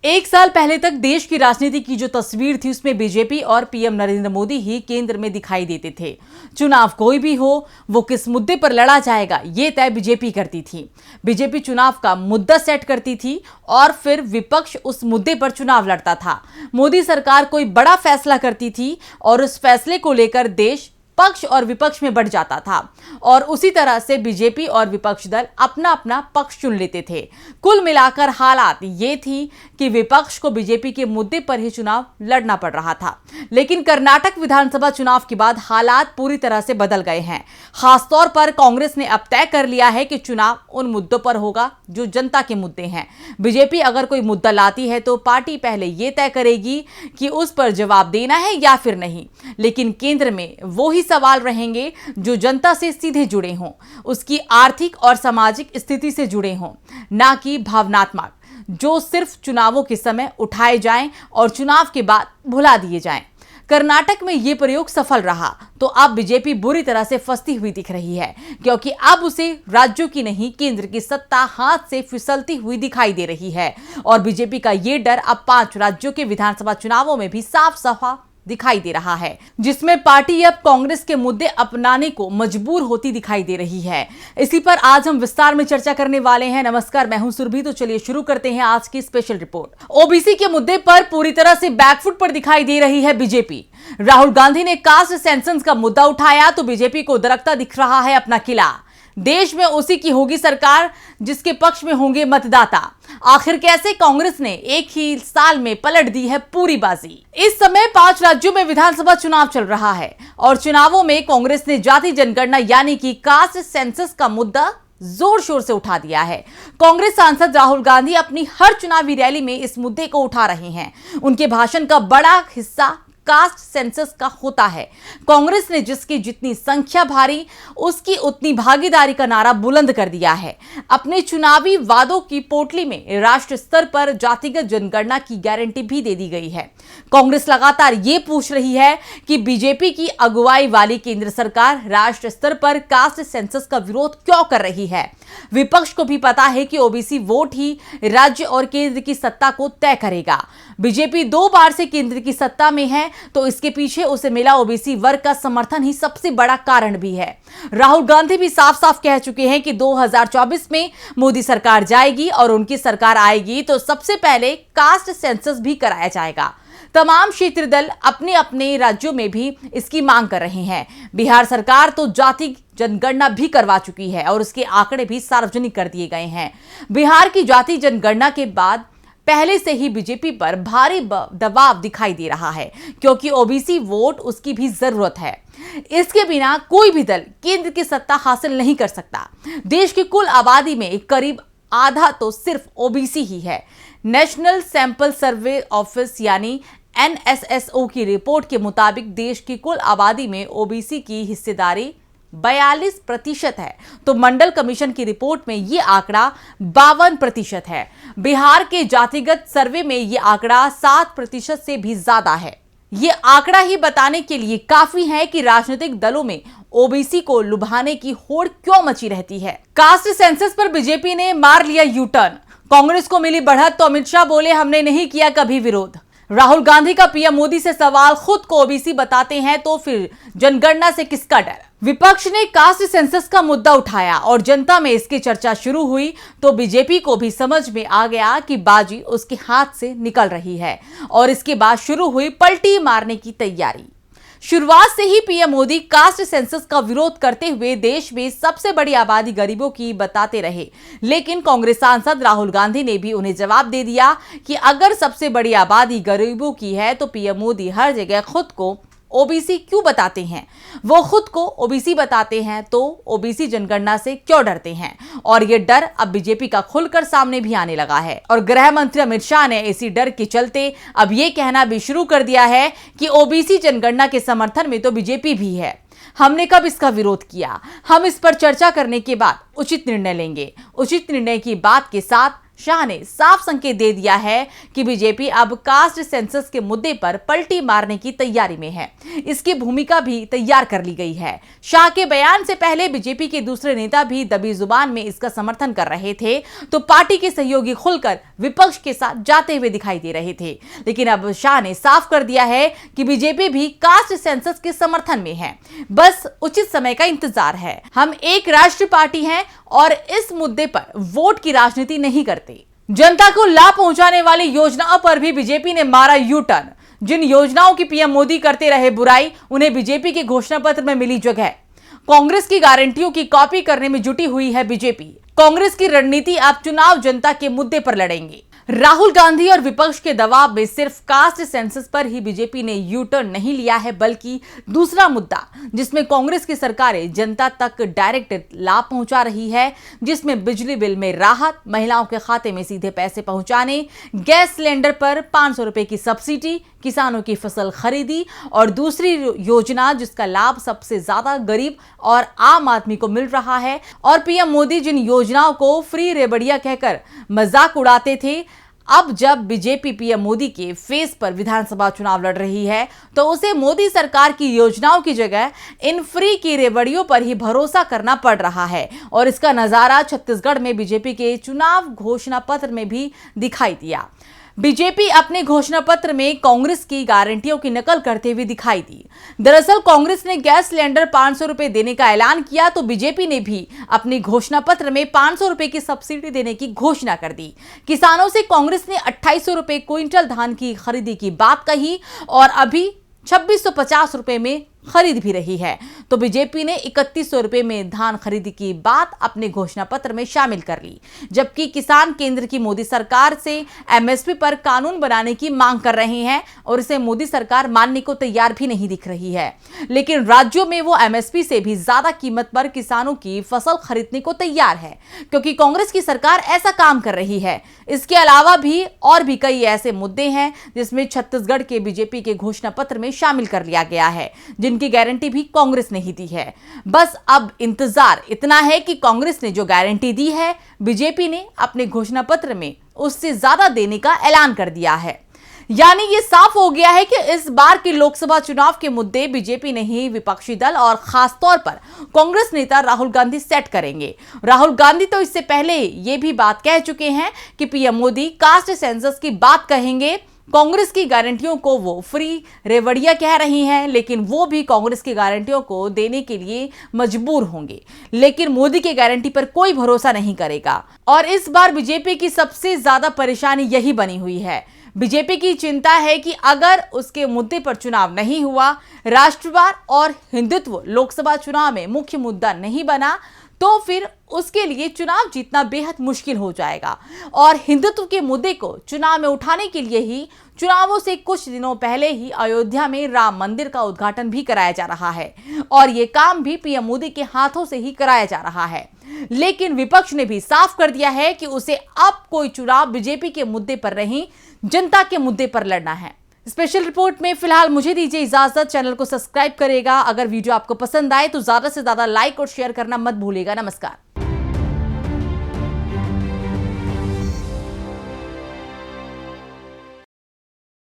एक साल पहले तक देश की राजनीति की जो तस्वीर थी उसमें बीजेपी और पीएम नरेंद्र मोदी ही केंद्र में दिखाई देते थे। चुनाव कोई भी हो, वो किस मुद्दे पर लड़ा जाएगा ये तय बीजेपी करती थी। बीजेपी चुनाव का मुद्दा सेट करती थी और फिर विपक्ष उस मुद्दे पर चुनाव लड़ता था। मोदी सरकार कोई बड़ा फैसला करती थी और उस फैसले को लेकर देश पक्ष और विपक्ष में बढ़ जाता था और उसी तरह से बीजेपी और विपक्ष दल अपना अपना पक्ष चुन लेते थे। कुल मिलाकर हालात ये थी कि विपक्ष को बीजेपी के मुद्दे पर ही चुनाव लड़ना पड़ रहा था। लेकिन कर्नाटक विधानसभा चुनाव के बाद हालात पूरी तरह से बदल गए हैं। खासतौर पर कांग्रेस ने अब तय कर लिया है कि चुनाव उन मुद्दों पर होगा जो जनता के मुद्दे हैं। बीजेपी अगर कोई मुद्दा लाती है तो पार्टी पहले ये तय करेगी कि उस पर जवाब देना है या फिर नहीं, लेकिन केंद्र में वो ही सवाल रहेंगे जो जनता से सीधे जुड़े हों, उसकी आर्थिक और सामाजिक स्थिति से जुड़े हों, ना कि भावनात्मक, जो सिर्फ चुनावों के समय उठाए जाएं और चुनाव के बाद भुला दिए जाएं। कर्नाटक में यह प्रयोग सफल रहा तो अब बीजेपी बुरी तरह से फंसती हुई दिख रही है, क्योंकि अब उसे राज्यों की नहीं केंद्र की सत्ता हाथ से फिसलती हुई दिखाई दे रही है और बीजेपी का यह डर अब 5 राज्यों के विधानसभा चुनावों में भी साफ साफ दिखाई दे रहा है, जिसमें पार्टी अब कांग्रेस के मुद्दे अपनाने को मजबूर होती दिखाई दे रही है। इसी पर आज हम विस्तार में चर्चा करने वाले हैं। नमस्कार, मैं हूं सुरभि। तो चलिए शुरू करते हैं आज की स्पेशल रिपोर्ट। ओबीसी के मुद्दे पर पूरी तरह से बैकफुट पर दिखाई दे रही है बीजेपी। राहुल गांधी ने कास्ट सेंसस का मुद्दा उठाया तो बीजेपी को दरकता दिख रहा है अपना किला। देश में उसी की होगी सरकार जिसके पक्ष में होंगे मतदाता। आखिर कैसे कांग्रेस ने एक ही साल में पलट दी है पूरी बाजी। इस समय 5 राज्यों में विधानसभा चुनाव चल रहा है और चुनावों में कांग्रेस ने जाति जनगणना यानी कि कास्ट सेंसस का मुद्दा जोर शोर से उठा दिया है। कांग्रेस सांसद राहुल गांधी अपनी हर चुनावी रैली में इस मुद्दे को उठा रहे हैं। उनके भाषण का बड़ा हिस्सा कास्ट सेंसस का होता है। कांग्रेस ने जिसकी जितनी संख्या भारी उसकी उतनी भागीदारी का नारा बुलंद कर दिया है। अपने चुनावी वादों की पोटली में राष्ट्र स्तर पर जातिगत जनगणना की गारंटी भी दे दी गई है। कांग्रेस लगातार ये पूछ रही है कि बीजेपी की अगुवाई वाली केंद्र सरकार राष्ट्र स्तर पर कास्ट सेंसस का विरोध क्यों कर रही है। विपक्ष को भी पता है कि ओबीसी वोट ही राज्य और केंद्र की सत्ता को तय करेगा। बीजेपी 2 बार से केंद्र की सत्ता में है तो इसके पीछे उसे मिला ओबीसी वर्ग का समर्थन ही सबसे बड़ा कारण भी है। राहुल गांधी भी साफ साफ कह चुके हैं कि 2024 में मोदी सरकार जाएगी और उनकी सरकार आएगी तो सबसे पहले कास्ट सेंसस भी कराया जाएगा। तमाम क्षेत्रीय दल अपने अपने राज्यों में भी इसकी मांग कर रहे हैं। बिहार सरकार तो जाति जनगणना भी करवा चुकी है और उसके आंकड़े भी सार्वजनिक कर दिए गए हैं। बिहार की जाति जनगणना के बाद पहले से ही बीजेपी पर भारी दबाव दिखाई दे रहा है, क्योंकि ओबीसी वोट उसकी भी जरूरत है। इसके बिना कोई भी दल केंद्र की सत्ता हासिल नहीं कर सकता। देश की कुल आबादी में करीब आधा तो सिर्फ ओबीसी ही है। नेशनल सैंपल सर्वे ऑफिस यानी एनएसएसओ की रिपोर्ट के मुताबिक देश की कुल आबादी में ओबीसी की हिस्सेदारी 42% है, तो मंडल कमीशन की रिपोर्ट में यह आंकड़ा 52% है। बिहार के जातिगत सर्वे में यह आंकड़ा 7% से भी ज्यादा है। यह आंकड़ा ही बताने के लिए काफी है कि राजनीतिक दलों में ओबीसी को लुभाने की होड़ क्यों मची रहती है। कास्ट सेंसस पर बीजेपी ने मार लिया यू टर्न। कांग्रेस को मिली बढ़त तो अमित शाह बोले हमने नहीं किया कभी विरोध। राहुल गांधी का पीएम मोदी से सवाल, खुद को ओबीसी बताते हैं तो फिर जनगणना से किसका डर। विपक्ष ने कास्ट सेंसस का मुद्दा उठाया और जनता में इसकी चर्चा शुरू हुई तो बीजेपी को भी समझ में आ गया कि बाजी उसके हाथ से निकल रही है और इसके बाद शुरू हुई पलटी मारने की तैयारी। शुरुआत से ही पीएम मोदी कास्ट सेंसस का विरोध करते हुए देश में सबसे बड़ी आबादी गरीबों की बताते रहे, लेकिन कांग्रेस सांसद राहुल गांधी ने भी उन्हें जवाब दे दिया कि अगर सबसे बड़ी आबादी गरीबों की है तो पीएम मोदी हर जगह खुद को ओबीसी क्यों बताते हैं। वो खुद को ओबीसी बताते हैं तो ओबीसी जनगणना से क्यों डरते हैं, और ये डर अब बीजेपी का खुलकर सामने भी आने लगा है। और गृह मंत्री अमित शाह ने इसी डर के चलते अब ये कहना भी शुरू कर दिया है कि ओबीसी जनगणना के समर्थन में तो बीजेपी भी है। हमने कब इसका विरोध किया, हम इस पर चर्चा करने के बाद उचित निर्णय लेंगे। उचित निर्णय की बात के साथ शाह ने साफ संकेत दे दिया है कि बीजेपी अब कास्ट सेंसस के मुद्दे पर पलटी मारने की तैयारी में है। इसकी भूमिका भी तैयार कर ली गई है। शाह के बयान से पहले बीजेपी के दूसरे नेता भी दबी जुबान में इसका समर्थन कर रहे थे, तो पार्टी के सहयोगी खुलकर विपक्ष के साथ जाते हुए दिखाई दे रहे थे। लेकिन अब शाह ने साफ कर दिया है कि बीजेपी भी कास्ट सेंसस के समर्थन में है, बस उचित समय का इंतजार है। हम एक राष्ट्रीय पार्टी हैं और इस मुद्दे पर वोट की राजनीति नहीं करते। जनता को लाभ पहुंचाने वाली योजनाओं पर भी बीजेपी ने मारा यू टर्न। जिन योजनाओं की पीएम मोदी करते रहे बुराई, उन्हें बीजेपी के घोषणा पत्र में मिली जगह। कांग्रेस की गारंटियों की कॉपी करने में जुटी हुई है बीजेपी। कांग्रेस की रणनीति अब चुनाव जनता के मुद्दे पर लड़ेंगे। राहुल गांधी और विपक्ष के दबाव में सिर्फ कास्ट सेंसस पर ही बीजेपी ने यू टर्न नहीं लिया है, बल्कि दूसरा मुद्दा जिसमें कांग्रेस की सरकारें जनता तक डायरेक्ट लाभ पहुंचा रही है, जिसमें बिजली बिल में राहत, महिलाओं के खाते में सीधे पैसे पहुंचाने, गैस सिलेंडर पर 500 रुपए की सब्सिडी, किसानों की फसल खरीदी और दूसरी योजना जिसका लाभ सबसे ज्यादा गरीब और आम आदमी को मिल रहा है। और पीएम मोदी जिन योजनाओं को फ्री रेबड़िया कहकर मजाक उड़ाते थे, अब जब बीजेपी पीएम मोदी के फेस पर विधानसभा चुनाव लड़ रही है, तो उसे मोदी सरकार की योजनाओं की जगह इन फ्री की रेवड़ियों पर ही भरोसा करना पड़ रहा है। और इसका नजारा छत्तीसगढ़ में बीजेपी के चुनाव घोषणा पत्र में भी दिखाई दिया। बीजेपी अपने घोषणा पत्र में कांग्रेस की गारंटियों की नकल करते हुए दिखाई दी। दरअसल कांग्रेस ने गैस सिलेंडर 500 रुपए देने का ऐलान किया, तो बीजेपी ने भी अपने घोषणा पत्र में 500 रुपए की सब्सिडी देने की घोषणा कर दी। किसानों से कांग्रेस ने 2800 रुपए क्विंटल धान की खरीदी की बात कही और अभी 2650 रुपए में खरीद भी रही है। तो बीजेपी ने 3100 रुपए में धान खरीदी की बात अपने घोषणा पत्र में शामिल कर ली, जबकि किसान केंद्र की मोदी सरकार से एमएसपी पर कानून बनाने की मांग कर रहे हैं और इसे मोदी सरकार मानने को तैयार भी नहीं दिख रही है। लेकिन राज्यों में वो एमएसपी से भी ज्यादा कीमत पर किसानों की फसल खरीदने को तैयार है, क्योंकि कांग्रेस की सरकार ऐसा काम कर रही है। इसके अलावा भी और भी कई ऐसे मुद्दे हैं जिसमें छत्तीसगढ़ के बीजेपी के घोषणा पत्र में शामिल कर लिया गया है, जिनकी गारंटी भी कांग्रेस ने ही दी है। बस अब इंतजार इतना है कि कांग्रेस ने जो गारंटी दी है, बीजेपी ने अपने घोषणा पत्र में उससे ज्यादा देने का ऐलान कर दिया है। यानी ये साफ हो गया है कि इस बार के लोकसभा चुनाव के मुद्दे बीजेपी नहीं, विपक्षी दल और खासतौर पर कांग्रेस नेता राहुल गांधी सेट करेंगे। राहुल गांधी तो इससे पहले ये भी बात कह चुके हैं कि पीएम मोदी कास्ट सेंसस की बात कहेंगे। कांग्रेस की गारंटियों को वो फ्री रेवड़िया कह रही हैं, लेकिन वो भी कांग्रेस की गारंटियों को देने के लिए मजबूर होंगे, लेकिन मोदी की गारंटी पर कोई भरोसा नहीं करेगा। और इस बार बीजेपी की सबसे ज्यादा परेशानी यही बनी हुई है। बीजेपी की चिंता है कि अगर उसके मुद्दे पर चुनाव नहीं हुआ, राष्ट्रवाद और हिंदुत्व लोकसभा चुनाव में मुख्य मुद्दा नहीं बना, तो फिर उसके लिए चुनाव जीतना बेहद मुश्किल हो जाएगा। और हिंदुत्व के मुद्दे को चुनाव में उठाने के लिए ही चुनावों से कुछ दिनों पहले ही अयोध्या में राम मंदिर का उद्घाटन भी कराया जा रहा है और ये काम भी पीएम मोदी के हाथों से ही कराया जा रहा है। लेकिन विपक्ष ने भी साफ कर दिया है कि उसे अब कोई चुनाव बीजेपी के मुद्दे पर नहीं, जनता के मुद्दे पर लड़ना है। स्पेशल रिपोर्ट में फिलहाल मुझे दीजिए इजाजत। चैनल को सब्सक्राइब करेगा। अगर वीडियो आपको पसंद आए तो ज्यादा से ज्यादा लाइक और शेयर करना मत भूलिएगा। नमस्कार।